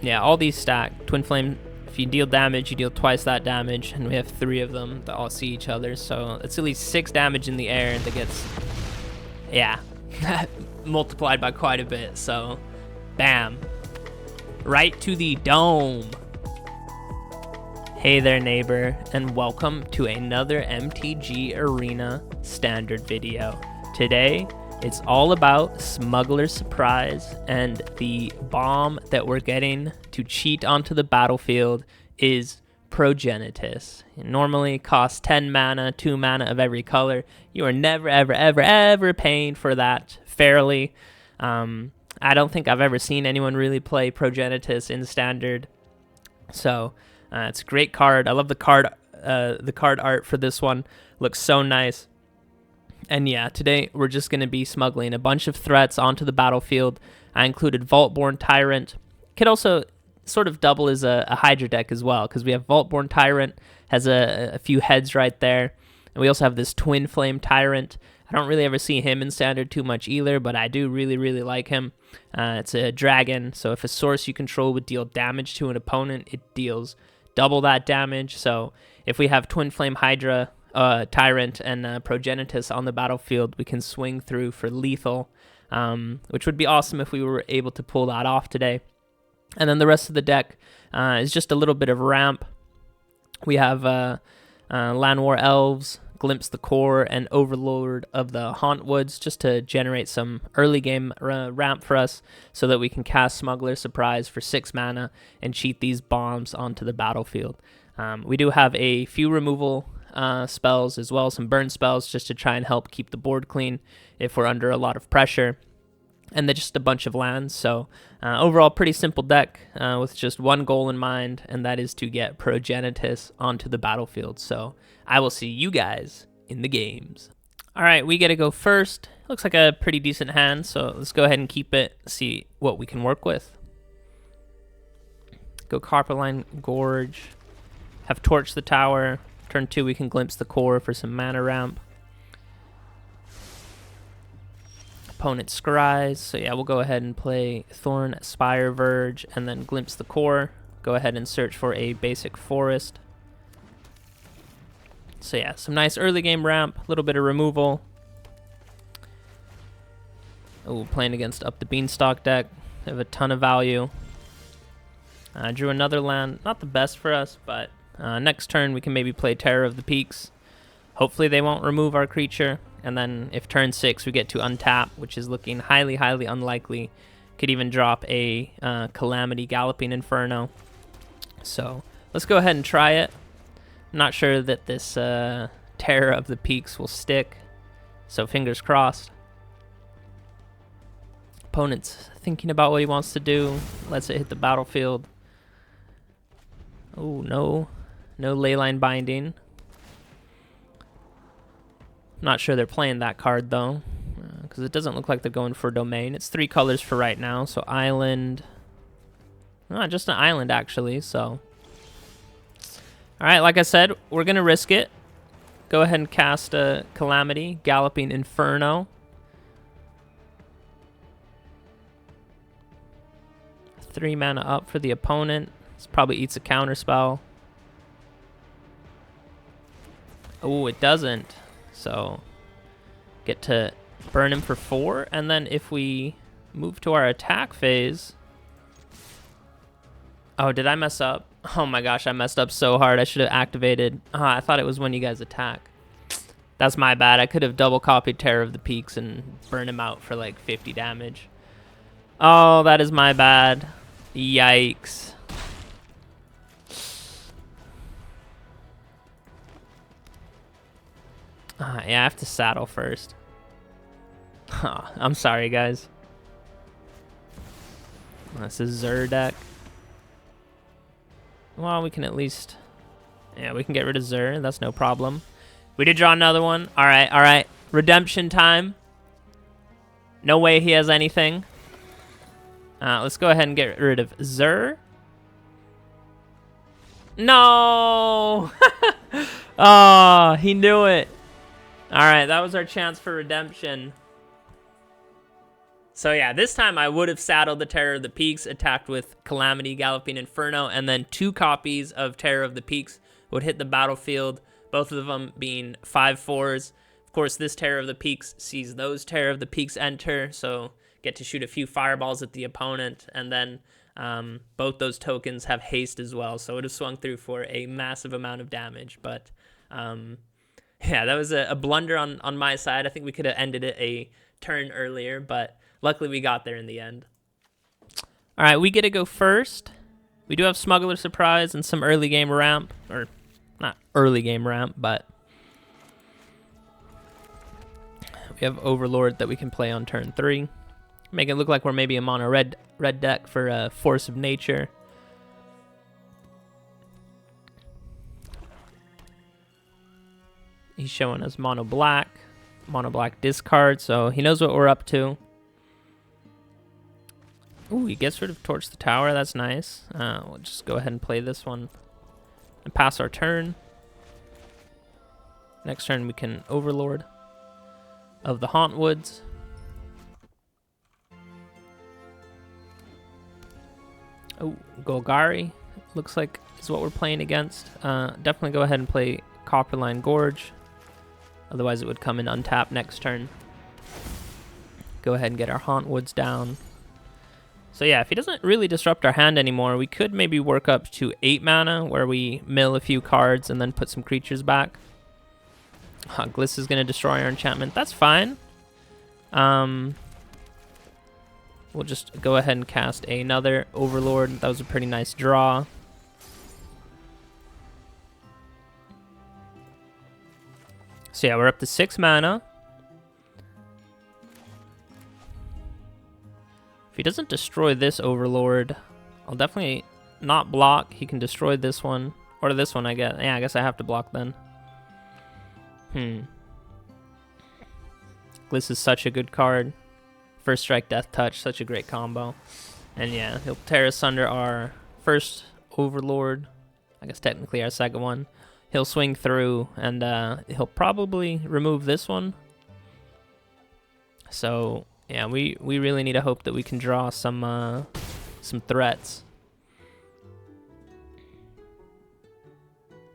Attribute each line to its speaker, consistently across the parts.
Speaker 1: Yeah, all these stack. Twinflame, if you deal damage, you deal twice that damage, and we have 3 of them that all see each other, so it's at least 6 damage in the air that gets, yeah, multiplied by quite a bit, so bam. Right to the dome. Hey there, neighbor, and welcome to another MTG Arena standard video. Today, it's all about Smuggler Surprise, and the bomb that we're getting to cheat onto the battlefield is Progenitus. It normally costs 10 mana, 2 mana of every color. You are never, ever, ever, ever paying for that fairly. I don't think I've ever seen anyone really play Progenitus in standard, so it's a great card. I love the card art for this one. Looks so nice. And yeah, today we're just going to be smuggling a bunch of threats onto the battlefield. I included Vaultborn Tyrant. Could also sort of double as a Hydra deck as well, because we have Vaultborn Tyrant, has a few heads right there. And we also have this Twinflame Tyrant. I don't really ever see him in standard too much either, but I do really, really like him. It's a dragon, so if a source you control would deal damage to an opponent, it deals double that damage. So if we have Twinflame Hydra, Tyrant, and Progenitus on the battlefield, we can swing through for lethal, which would be awesome if we were able to pull that off today. And then the rest of the deck is just a little bit of ramp. We have Llanowar Elves, Glimpse the Core, and Overlord of the Hauntwoods, just to generate some early game ramp for us so that we can cast Smuggler Surprise for 6 mana and cheat these bombs onto the battlefield. We do have a few removal spells as well, some burn spells, just to try and help keep the board clean if we're under a lot of pressure. And then just a bunch of lands, so overall pretty simple deck with just one goal in mind, and that is to get Progenitus onto the battlefield. So I will see you guys in the games. All right, we get to go first. Looks like a pretty decent hand, so let's go ahead and keep it, see what we can work with. Go Copperline Gorge, have Torch the Tower. Turn 2, we can Glimpse the Core for some mana ramp. Opponent scries, so yeah, we'll go ahead and play Thornspire Verge and then Glimpse the Core. Go ahead and search for a basic forest. So yeah, some nice early game ramp, a little bit of removal. Oh, playing against Up the Beanstock deck. They have a ton of value. Drew another land, not the best for us, but next turn we can maybe play Terror of the Peaks. Hopefully they won't remove our creature. And then if turn 6 we get to untap, which is looking highly, highly unlikely. Could even drop a Calamity Galloping Inferno. So let's go ahead and try it. I'm not sure that this Terror of the Peaks will stick, so fingers crossed. Opponent's thinking about what he wants to do. Lets it hit the battlefield. Oh, no Leyline Binding. Not sure they're playing that card though, because it doesn't look like they're going for domain. It's 3 colors for right now, so island. Just an island actually, so. Alright, like I said, we're going to risk it. Go ahead and cast a Calamity, Galloping Inferno. 3 mana up for the opponent. This probably eats a counter spell. Oh, it doesn't. So get to burn him for 4, and then if we move to our attack phase. Oh, did I mess up? Oh my gosh, I messed up so hard. I should have activated. I thought it was when you guys attack. That's my bad. I could have double copied Terror of the Peaks and burn him out for like 50 damage. Oh, that is my bad. Yikes. Yeah, I have to saddle first. I'm sorry, guys. This is Zur deck. Well, we can at least... Yeah, we can get rid of Zur. That's no problem. We did draw another one. All right, all right. Redemption time. No way he has anything. Let's go ahead and get rid of Zur. No! Oh, he knew it. All right, that was our chance for redemption. So yeah, this time I would have saddled the Terror of the Peaks, attacked with Calamity, Galloping Inferno, and then 2 copies of Terror of the Peaks would hit the battlefield, both of them being 5/4s. Of course, this Terror of the Peaks sees those Terror of the Peaks enter, so get to shoot a few fireballs at the opponent, and then both those tokens have haste as well, so it would have swung through for a massive amount of damage. But yeah, that was a blunder on my side. I think we could have ended it a turn earlier, but luckily we got there in the end. All right, we get to go first. We do have Smuggler Surprise and some early game ramp, or not early game ramp, but we have Overlord that we can play on turn 3. Make it look like we're maybe a mono red deck for Force of Nature. He's showing us mono black discard, so he knows what we're up to. Ooh, he gets rid of Torch the Tower. That's nice. We'll just go ahead and play this one and pass our turn. Next turn we can Overlord of the Hauntwoods. Oh, Golgari looks like is what we're playing against. Definitely go ahead and play Copperline Gorge. Otherwise it would come in untapped next turn. Go ahead and get our Hauntwoods down. So yeah, if he doesn't really disrupt our hand anymore, we could maybe work up to 8 mana where we mill a few cards and then put some creatures back. Gliss is going to destroy our enchantment. That's fine. We'll just go ahead and cast another Overlord. That was a pretty nice draw. So yeah, we're up to 6 mana. If he doesn't destroy this Overlord, I'll definitely not block. He can destroy this one. Or this one, I guess. Yeah, I guess I have to block then. Gliss is such a good card. First Strike, Death Touch, such a great combo. And yeah, he'll tear asunder our first Overlord. I guess technically our second one. He'll swing through, and he'll probably remove this one. So yeah, we really need to hope that we can draw some threats.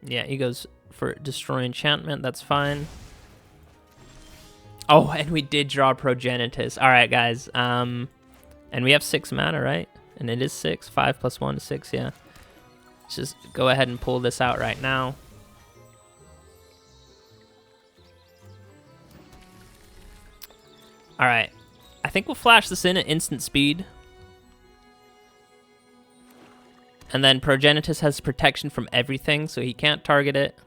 Speaker 1: Yeah, he goes for Destroy Enchantment. That's fine. Oh, and we did draw Progenitus. All right, guys. And we have 6 mana, right? And it is 6. 5 plus 1 is 6, yeah. Let's just go ahead and pull this out right now. All right. I think we'll flash this in at instant speed. And then Progenitus has protection from everything, so he can't target it.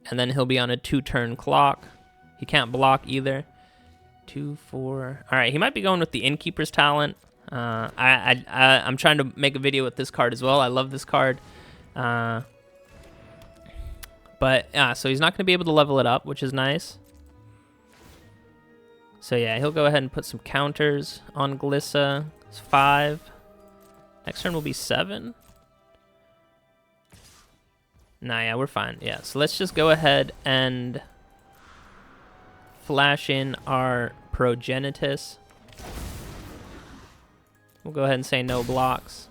Speaker 1: And then he'll be on a 2-turn clock. He can't block either. 2, 4. All right, he might be going with the Innkeeper's Talent. I'm trying to make a video with this card as well. I love this card. So he's not going to be able to level it up, which is nice. So yeah, he'll go ahead and put some counters on Glissa. It's 5. Next turn will be 7. Nah, yeah, we're fine. Yeah, so let's just go ahead and flash in our Progenitus. We'll go ahead and say no blocks.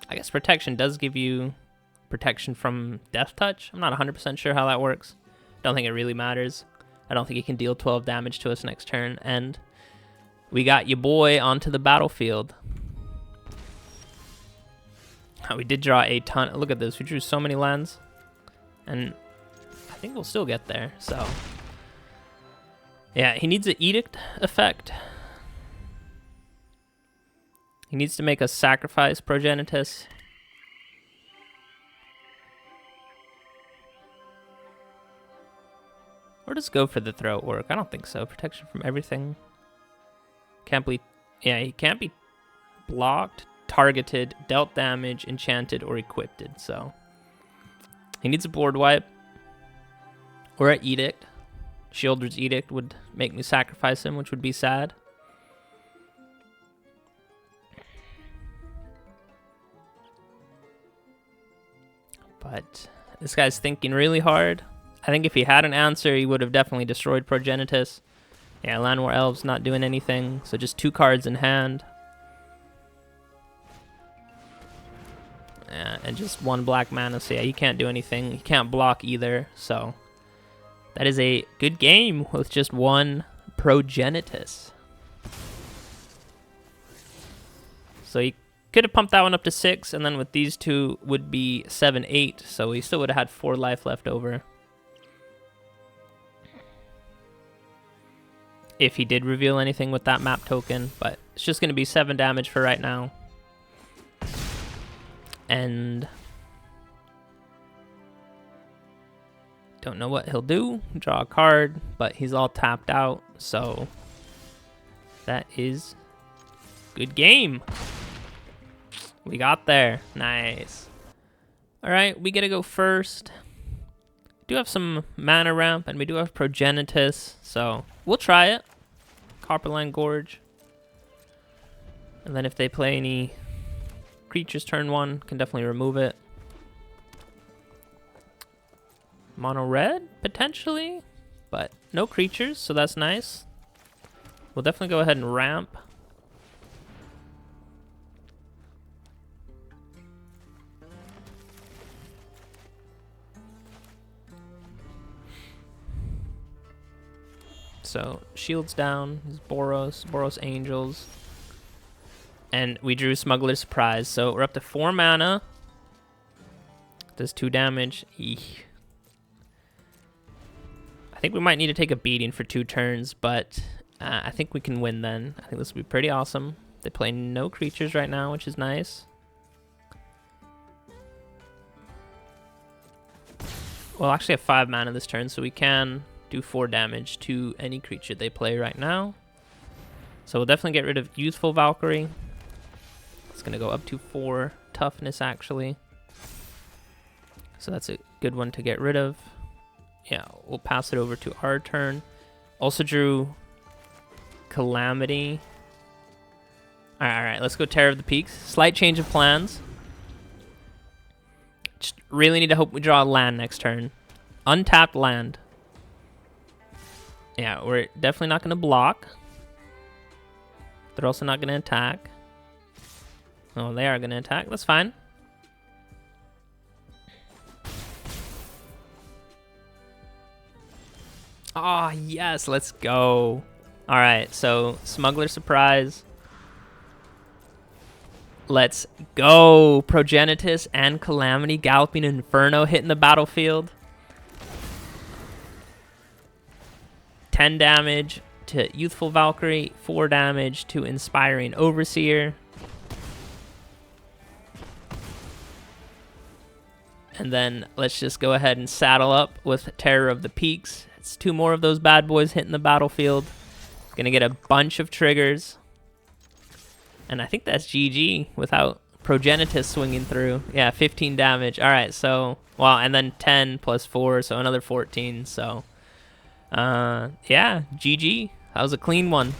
Speaker 1: I guess protection does give you protection from Death Touch. I'm not 100% sure how that works. Don't think it really matters. I don't think he can deal 12 damage to us next turn, and we got your boy onto the battlefield. We did draw a ton. Look at this. We drew so many lands. And I think we'll still get there. So, yeah, he needs an Edict effect. He needs to make us sacrifice Progenitus. Or just go for the throw at work. I don't think so. Protection from everything. Can't be, yeah, he can't be blocked, targeted, dealt damage, enchanted, or equipped. So he needs a board wipe or an Edict. Sheoldred's Edict would make me sacrifice him, which would be sad. But This guy's thinking really hard. I think if he had an answer, he would have definitely destroyed Progenitus. Yeah, Llanowar Elves not doing anything, so just 2 cards in hand. Yeah, and just 1 black mana, so yeah, he can't do anything. He can't block either, so that is a good game with just 1 Progenitus. So he could have pumped that one up to 6, and then with these 2 would be 7, 8, so he still would have had 4 life left over. If he did reveal anything with that map token, but it's just going to be 7 damage for right now. And don't know what he'll do. Draw a card, but he's all tapped out, so that is good game. We got there. Nice. All right, we get to go first. We do have some mana ramp, and we do have Progenitus, so we'll try it. Copperline Gorge. And then if they play any creatures turn 1, can definitely remove it. Mono red, potentially, but no creatures, so that's nice. We'll definitely go ahead and ramp. So shields down, his Boros Angels. And we drew Smuggler Surprise, so we're up to 4 mana. Does 2 damage. Eek. I think we might need to take a beating for 2 turns, but I think we can win then. I think this will be pretty awesome. They play no creatures right now, which is nice. We'll actually have 5 mana this turn, so we can do 4 damage to any creature they play right now. So we'll definitely get rid of Youthful Valkyrie. It's going to go up to 4 toughness, actually. So that's a good one to get rid of. Yeah, we'll pass it over to our turn. Also drew Calamity. All right, let's go Terror of the Peaks. Slight change of plans. Just really need to hope we draw a land next turn. Untapped land. Yeah, we're definitely not going to block. They're also not going to attack. Oh, they are going to attack. That's fine. Ah, yes, let's go. All right, so Smuggler Surprise. Let's go. Progenitus and Calamity, Galloping Inferno hitting the battlefield. 10 damage to Youthful Valkyrie, 4 damage to Inspiring Overseer. And then let's just go ahead and saddle up with Terror of the Peaks. It's 2 more of those bad boys hitting the battlefield. Gonna get a bunch of triggers. And I think that's GG without Progenitus swinging through. Yeah, 15 damage. All right, so, well, and then 10 plus 4, so another 14, so. Yeah, GG. That was a clean one.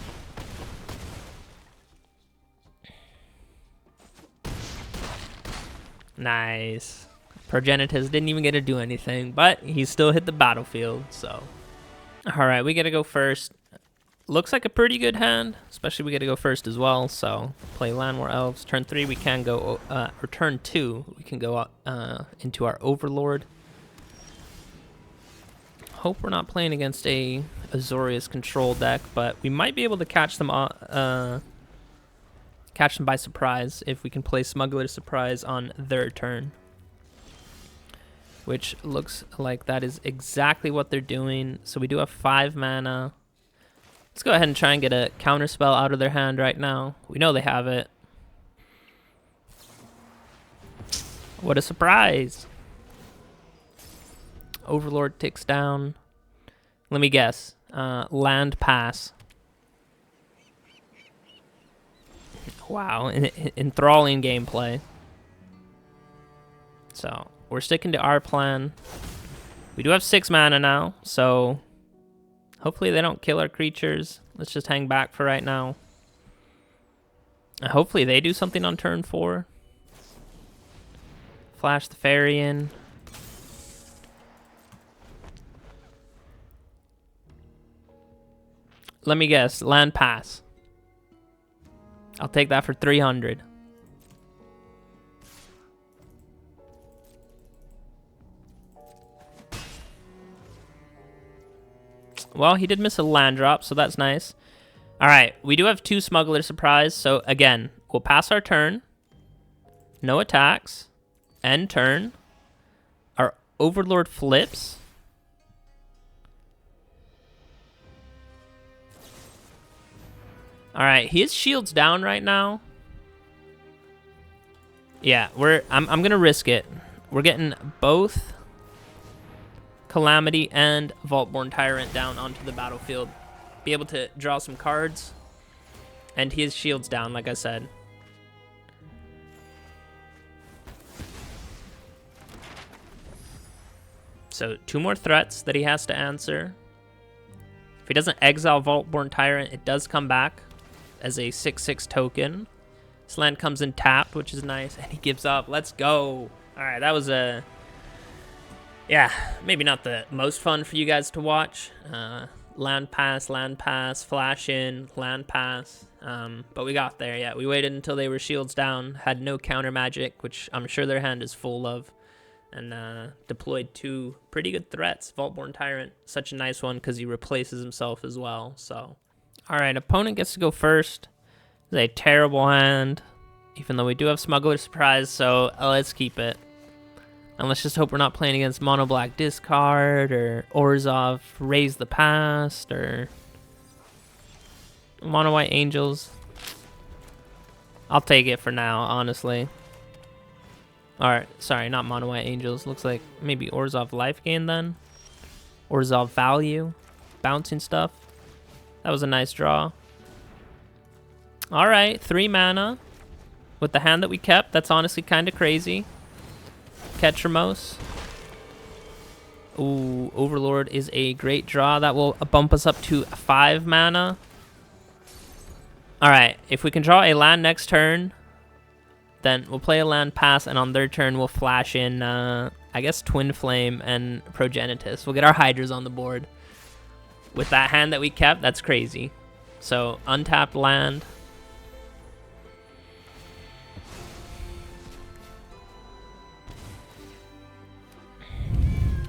Speaker 1: Nice. Progenitus didn't even get to do anything, but he still hit the battlefield, so. All right, we got to go first. Looks like a pretty good hand, especially we got to go first as well, so play Llanowar Elves. Turn 3, we can go, or turn 2, we can go into our Overlord. Hope we're not playing against a Azorius control deck, but we might be able to catch them by surprise if we can play Smuggler Surprise on their turn. Which looks like that is exactly what they're doing. So we do have 5 mana. Let's go ahead and try and get a counterspell out of their hand right now. We know they have it. What a surprise! Overlord ticks down. Let me guess. Land pass. Wow, enthralling gameplay. So, we're sticking to our plan. We do have 6 mana now, so hopefully they don't kill our creatures. Let's just hang back for right now. Hopefully they do something on turn 4. Flash the fairy in. Let me guess. Land pass. I'll take that for 300. Well, he did miss a land drop, so that's nice. All right, we do have 2 Smuggler Surprise, so again, we'll pass our turn. No attacks. End turn. Our Overlord flips. All right, his shield's down right now. Yeah, I'm gonna risk it. We're getting both Calamity and Vaultborn Tyrant down onto the battlefield. Be able to draw some cards. And his shield's down, like I said. So 2 more threats that he has to answer. If he doesn't exile Vaultborn Tyrant, it does come back as a 6/6 token. This land comes in tapped, which is nice, and he gives up. Let's go. All right, that was a... Yeah, maybe not the most fun for you guys to watch. Land pass, flash in, land pass. But we got there, yeah. We waited until they were shields down, had no counter magic, which I'm sure their hand is full of, and deployed 2 pretty good threats. Vaultborn Tyrant, such a nice one because he replaces himself as well, so... All right, opponent gets to go first. It's a terrible hand, even though we do have Smuggler Surprise, so let's keep it. And let's just hope we're not playing against Mono Black Discard, or Orzov Raise the Past, or Mono White Angels. I'll take it for now, honestly. Alright, sorry, not Mono White Angels. Looks like maybe Orzov Life Gain then. Orzov Value. Bouncing stuff. That was a nice draw. Alright, 3 mana. With the hand that we kept, that's honestly kind of crazy. Ketramos. Ooh, Overlord is a great draw. That will bump us up to 5 mana. Alright, if we can draw a land next turn, then we'll play a land pass, and on their turn we'll flash in, I guess, Twinflame and Progenitus. We'll get our Hydras on the board. With that hand that we kept, that's crazy. So, untapped land.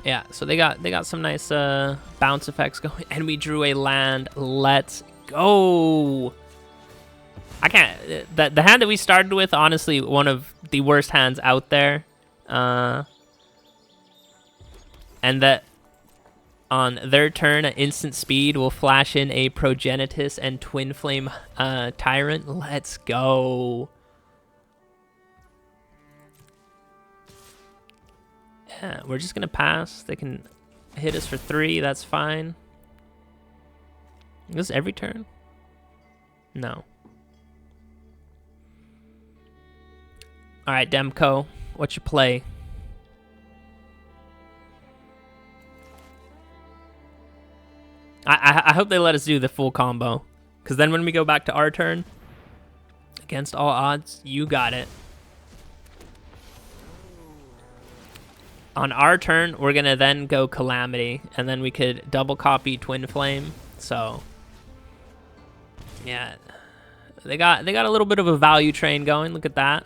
Speaker 1: Yeah, so they got some nice bounce effects going, and we drew a land. Let's go. I can't. The hand that we started with, honestly, one of the worst hands out there. And that on their turn at instant speed, we'll flash in a Progenitus and Twinflame Tyrant. Let's go. Yeah, we're just gonna pass. They can hit us for 3. That's fine. Is this every turn? No. All right, Demko, what's your play? I hope they let us do the full combo, because then when we go back to our turn, against all odds, you got it. On our turn, we're gonna then go Calamity, and then we could double copy Twinflame. So, yeah, they got a little bit of a value train going. Look at that.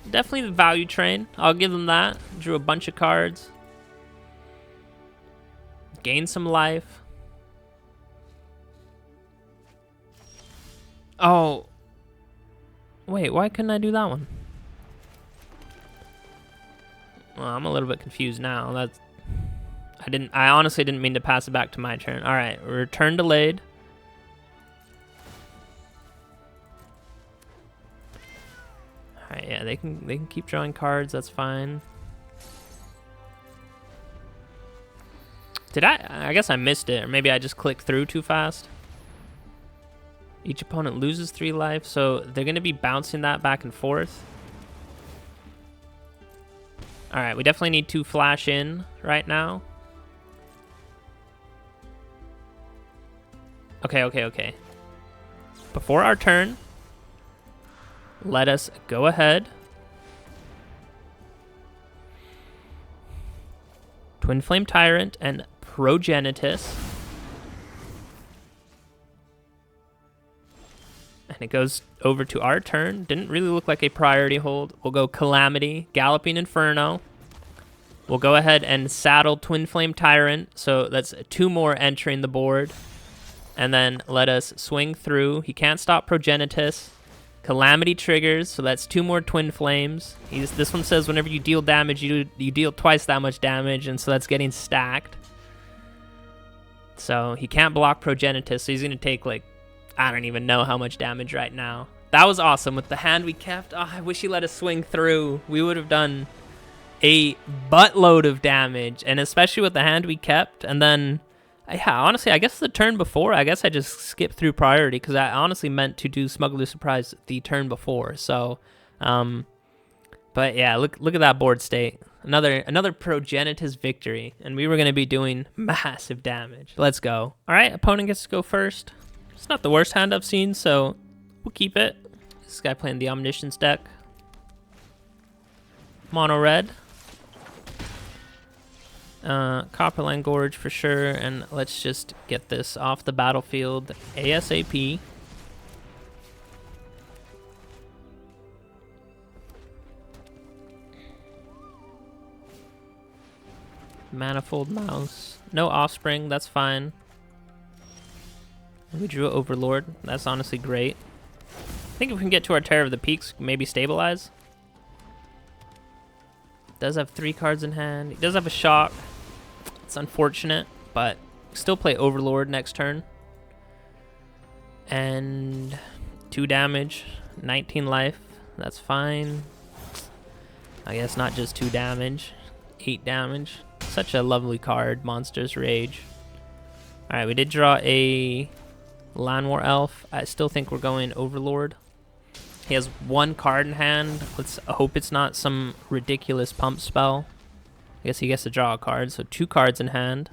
Speaker 1: Definitely the value train. I'll give them that. Drew a bunch of cards. Gained some life. Oh. Wait, why couldn't I do that one? Well, I'm a little bit confused now. I honestly didn't mean to pass it back to my turn. All right, return delayed. Alright, yeah, they can keep drawing cards, that's fine. I guess I missed it, or maybe I just clicked through too fast. Each opponent loses 3 life, so they're gonna be bouncing that back and forth. Alright, we definitely need to flash in right now. Okay. Before our turn, let us go ahead Twinflame Tyrant and Progenitus. And it goes over to our turn. Didn't really look like a priority hold. We'll go Calamity, Galloping Inferno. We'll go ahead and saddle Twinflame Tyrant. So that's 2 more entering the board. And then let us swing through. He can't stop Progenitus. Calamity triggers, so that's 2 more Twin Flames. This one says whenever you deal damage, you deal twice that much damage, and so that's getting stacked. So he can't block Progenitus, so he's going to take, like, I don't even know how much damage right now. That was awesome. With the hand we kept, oh, I wish he let us swing through. We would have done a buttload of damage, and especially with the hand we kept. And then, yeah, honestly, I guess the turn before, I guess I just skipped through priority because I honestly meant to do Smuggler Surprise the turn before. So, but yeah, look at that board state. Another Progenitus victory, and we were going to be doing massive damage. Let's go. All right, opponent gets to go first. It's not the worst hand I've seen, so we'll keep it. This guy playing the Omniscience deck. Mono red. Copperline Gorge for sure, and let's just get this off the battlefield ASAP. Manifold Mouse. No Offspring, that's fine. We drew Overlord. That's honestly great. I think if we can get to our Terror of the Peaks, maybe stabilize. Does have 3 cards in hand. He does have a Shock. It's unfortunate, but still play Overlord next turn. And 2 damage, 19 life. That's fine. I guess not just 2 damage, 8 damage. Such a lovely card, Monster's Rage. All right, we did draw a Llanowar Elf. I still think we're going Overlord. He has 1 card in hand. Let's hope it's not some ridiculous pump spell. I guess he gets to draw a card, so 2 cards in hand.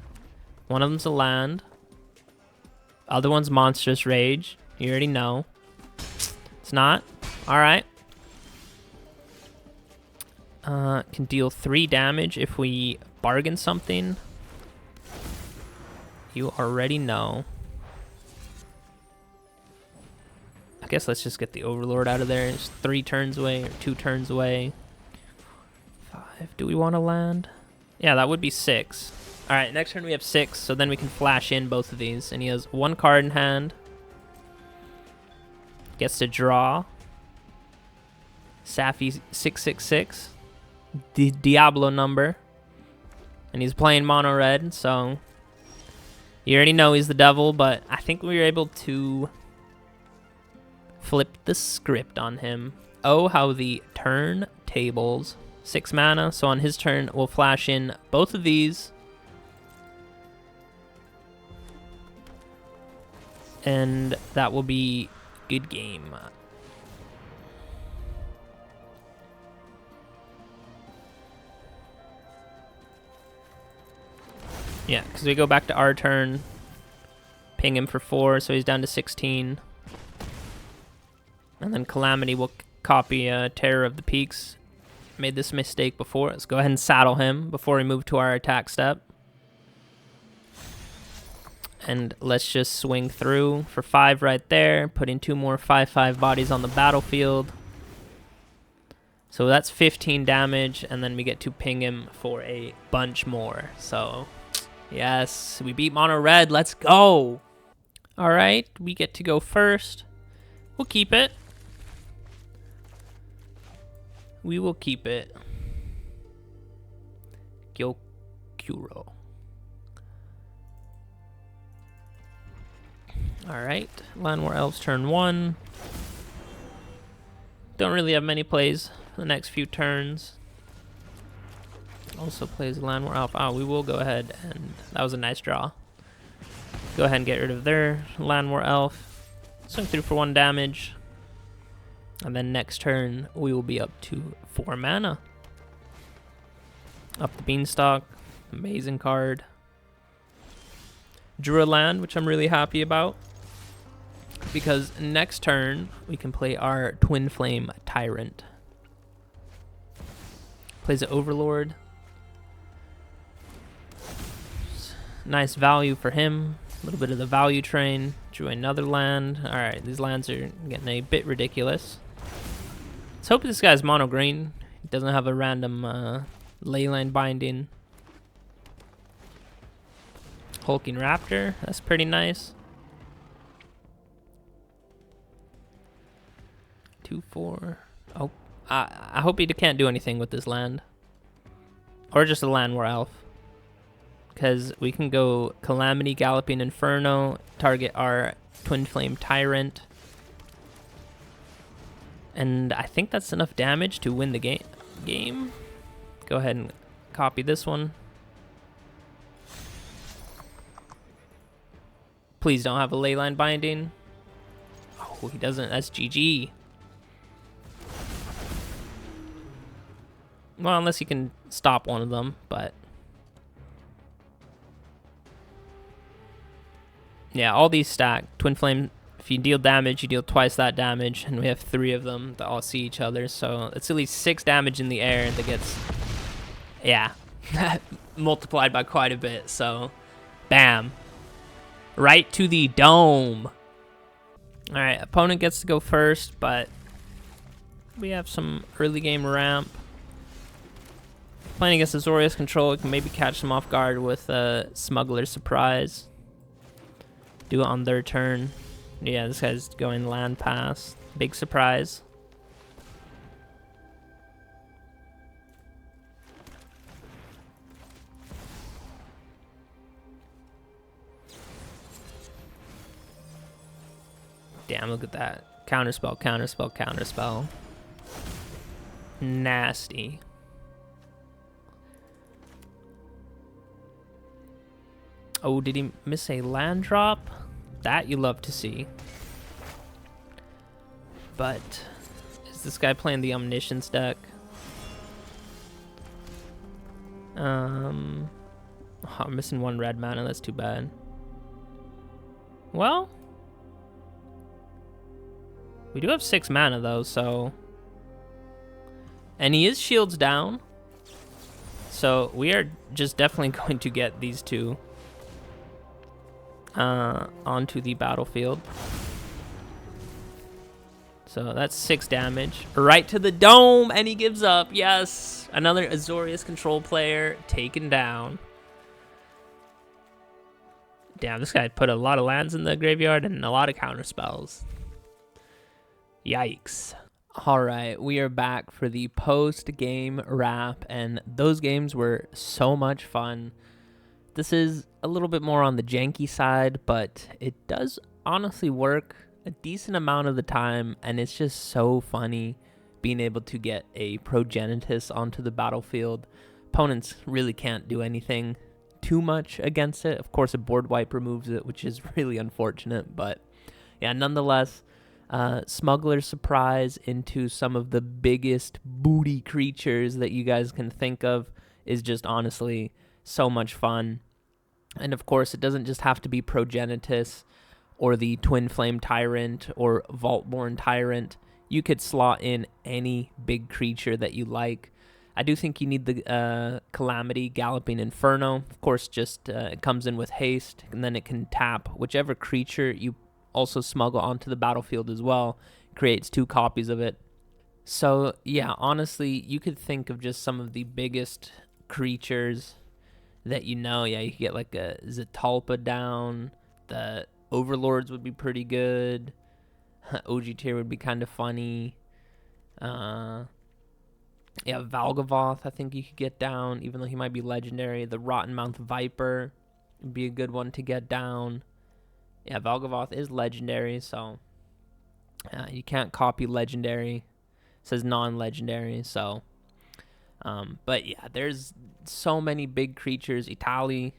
Speaker 1: One of them's a land. Other one's Monstrous Rage. You already know. It's not. All right. Can deal 3 damage if we bargain something. You already know. I guess let's just get the Overlord out of there. It's 3 turns away or 2 turns away. 5. Do we want to land? Yeah, that would be 6. All right, next turn we have 6, so then we can flash in both of these. And he has 1 card in hand. Gets to draw. Safi 666. The Diablo number. And he's playing mono red, so you already know he's the devil, but I think we were able to flip the script on him. Oh, how the turn tables. 6 mana, so on his turn, we'll flash in both of these. And that will be good game. Yeah, because we go back to our turn, ping him for 4, so he's down to 16. And then Calamity will copy Terror of the Peaks. Made this mistake before. Let's go ahead and saddle him before we move to our attack step. And let's just swing through for 5 right there, putting 2 more 5/5 bodies on the battlefield. So that's 15 damage, and then we get to ping him for a bunch more. So, yes, we beat mono red. Let's go. All right, we get to go first. We'll keep it. We will keep it. Gyokuro. Alright, Llanowar Elves turn 1. Don't really have many plays for the next few turns. Also plays Llanowar Elf. Oh, we will go ahead and... That was a nice draw. Go ahead and get rid of their Llanowar Elf. Swing through for 1 damage. And then next turn, we will be up to 4 mana. Up the Beanstock. Amazing card. Drew a land, which I'm really happy about. Because next turn, we can play our Twinflame Tyrant. Plays an Overlord. Nice value for him. A little bit of the value train. Drew another land. Alright, these lands are getting a bit ridiculous. Let's hope this guy's mono green. He doesn't have a random leyline binding. Hulking Raptor. That's pretty nice. 2/4. Oh, I hope he can't do anything with this land. Or just a Llanowar Elf. Because we can go Calamity, Galloping Inferno, target our Twinflame Tyrant. And I think that's enough damage to win the game. Go ahead and copy this one. Please don't have a leyline binding. Oh, he doesn't. That's GG. Well, unless you can stop one of them, but... yeah, all these stack. Twinflame, if you deal damage, you deal twice that damage, and we have 3 of them that all see each other, so it's at least 6 damage in the air that gets, yeah, multiplied by quite a bit, so bam. Right to the dome. Alright, opponent gets to go first, but we have some early game ramp. Playing against Azorius control, we can maybe catch them off guard with a Smuggler surprise. Do it on their turn. Yeah, this guy's going land pass. Big surprise. Damn, look at that. Counterspell, counterspell, counterspell. Nasty. Oh, did he miss a land drop? That you love to see. But is this guy playing the Omniscience deck? Oh, I'm missing 1 red mana. That's too bad. Well, we do have 6 mana though, so... and he is shields down. So we are just definitely going to get these 2 onto the battlefield. So that's 6 damage. Right to the dome, and he gives up. Yes, another Azorius control player taken down. Damn, this guy put a lot of lands in the graveyard and a lot of counter spells. Yikes. Alright, we are back for the post-game wrap, and those games were so much fun. This is a little bit more on the janky side, but it does honestly work a decent amount of the time, and it's just so funny being able to get a Progenitus onto the battlefield. Opponents really can't do anything too much against it. Of course, a board wipe removes it, which is really unfortunate, but yeah, nonetheless, Smuggler surprise into some of the biggest booty creatures that you guys can think of is just honestly so much fun. And of course, it doesn't just have to be Progenitus or the Twinflame Tyrant or Vaultborn Tyrant. You could slot in any big creature that you like. I do think you need the Calamity Galloping Inferno. Of course, just it comes in with haste, and then it can tap whichever creature you also smuggle onto the battlefield as well. Creates 2 copies of it. So yeah, honestly, you could think of just some of the biggest creatures that you know. Yeah, you could get like a Zetalpa down. The Overlords would be pretty good. OG tier would be kind of funny. Yeah, Valgavoth I think you could get down, even though he might be legendary. The Rottenmouth Viper would be a good one to get down. Yeah, Valgavoth is legendary, so you can't copy legendary. It says non-legendary, so... but yeah, there's so many big creatures. Itali,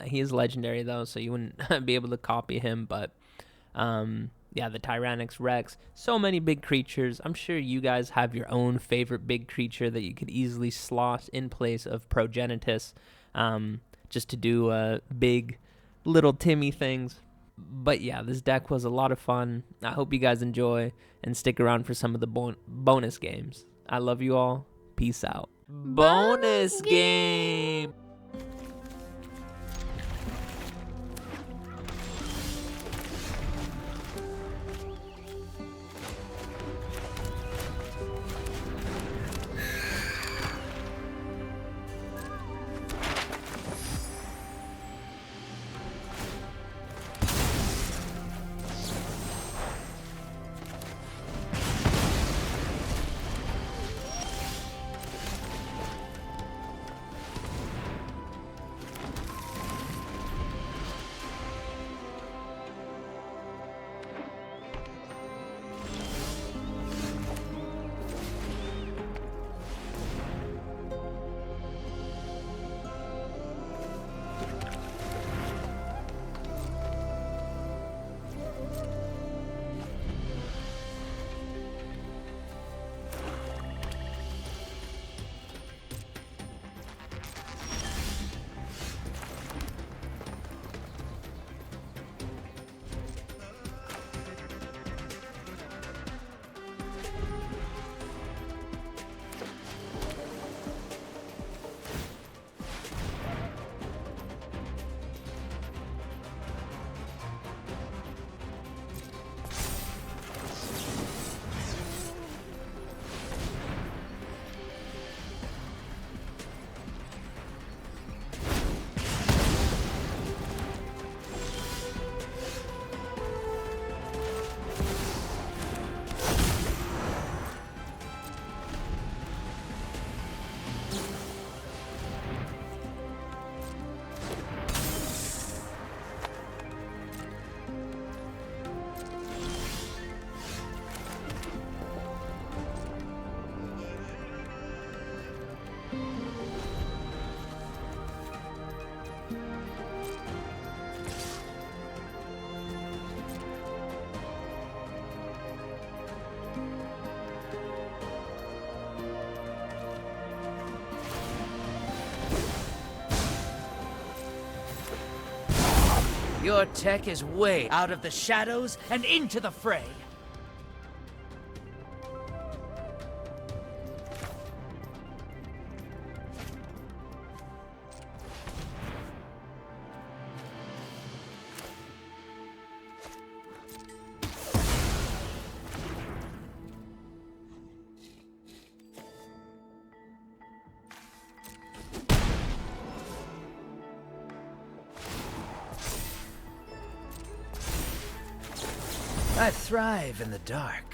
Speaker 1: he is legendary though, so you wouldn't be able to copy him, but... yeah, the Tyrannix Rex. So many big creatures. I'm sure you guys have your own favorite big creature that you could easily slot in place of Progenitus, just to do big little Timmy things. But yeah, this deck was a lot of fun. I hope you guys enjoy and stick around for some of the bonus games. I love you all. Peace out. Bonus game!
Speaker 2: Your tech is way out of the shadows and into the fray. I thrive in the dark.